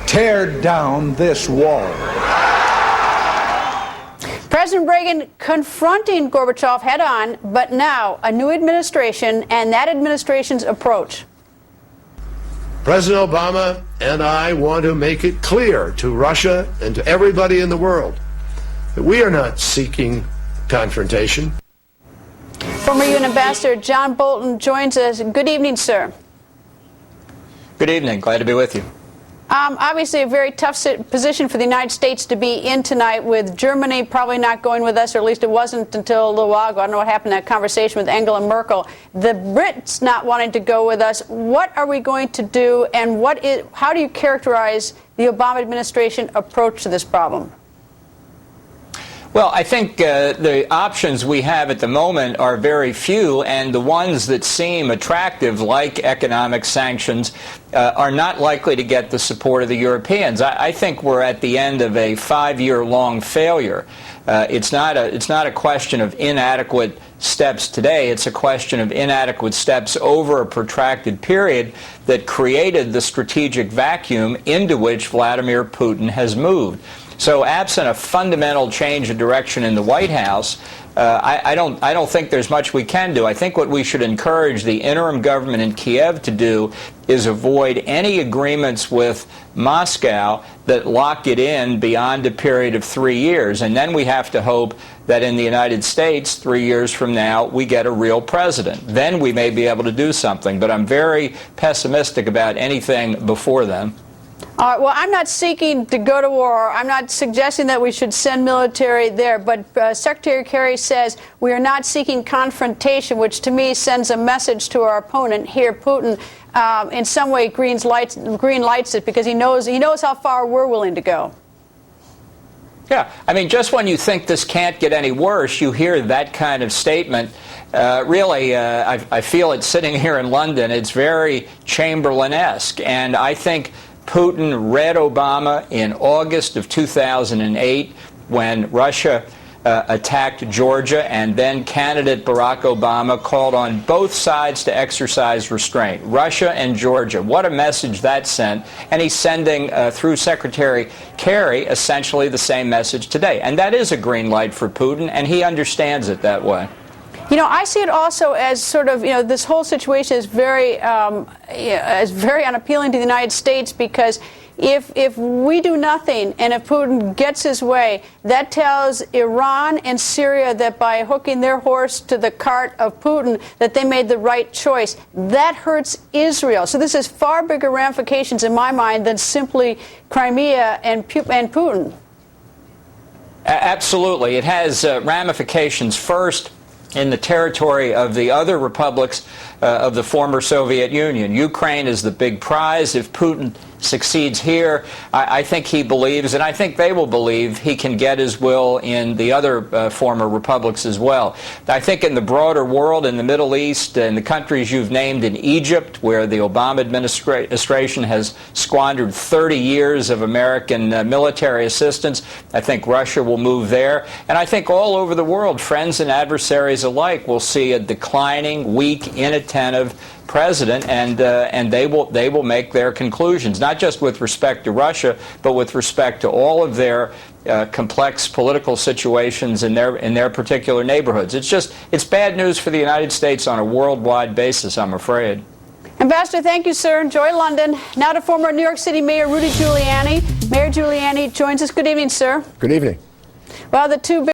tear down this wall. President Reagan confronting Gorbachev head-on, but now a new administration and that administration's approach. President Obama and I want to make it clear to Russia and to everybody in the world that we are not seeking confrontation. Former UN Ambassador John Bolton joins us. Good evening, sir. Good evening. Glad to be with you. Obviously a very tough position for the United States to be in tonight, with Germany probably not going with us, or at least it wasn't until a little while ago. I don't know what happened in that conversation with Angela Merkel. The Brits not wanting to go with us. What are we going to do, and how do you characterize the Obama administration approach to this problem? Well, I think the options we have at the moment are very few, and the ones that seem attractive, like economic sanctions, are not likely to get the support of the Europeans. I think we're at the end of a 5-year-long failure. It's not a question of inadequate steps today. It's a question of inadequate steps over a protracted period that created the strategic vacuum into which Vladimir Putin has moved. So absent a fundamental change of direction in the White House, I don't think there's much we can do. I think what we should encourage the interim government in Kiev to do is avoid any agreements with Moscow that lock it in beyond a period of 3 years. And then we have to hope that in the United States, 3 years from now, we get a real president. Then we may be able to do something. But I'm very pessimistic about anything before then. All right, well, I'm not seeking to go to war. I'm not suggesting that we should send military there. But Secretary Kerry says we are not seeking confrontation, which to me sends a message to our opponent here, Putin. In some way, green lights it, because he knows how far we're willing to go. Yeah, I mean, just when you think this can't get any worse, you hear that kind of statement. Really, I feel it sitting here in London. It's very Chamberlain-esque, and I think Putin read Obama in August of 2008 when Russia attacked Georgia, and then candidate Barack Obama called on both sides to exercise restraint, Russia and Georgia. What a message that sent. And he's sending, through Secretary Kerry, essentially the same message today. And that is a green light for Putin, and he understands it that way. You know, I see it also as sort of, this whole situation is very unappealing to the United States, because if we do nothing and if Putin gets his way, that tells Iran and Syria that by hooking their horse to the cart of Putin, that they made the right choice. That hurts Israel. So this has far bigger ramifications in my mind than simply Crimea and Putin. Absolutely. It has ramifications first in the territory of the other republics of the former Soviet Union. Ukraine is the big prize. If Putin succeeds here, I think he believes, and I think they will believe, he can get his will in the other former republics as well. I think in the broader world, in the Middle East, in the countries you've named, in Egypt, where the Obama administration has squandered 30 years of American military assistance, I think Russia will move there. And I think all over the world, friends and adversaries alike will see a declining, weak, inattentive president, and they will make their conclusions, not just with respect to Russia, but with respect to all of their complex political situations in their particular neighborhoods. It's bad news for the United States on a worldwide basis, I'm afraid. Ambassador, thank you, sir. Enjoy London. Now to former New York City Mayor Rudy Giuliani. Mayor Giuliani joins us. Good evening, sir. Good evening. Well, the two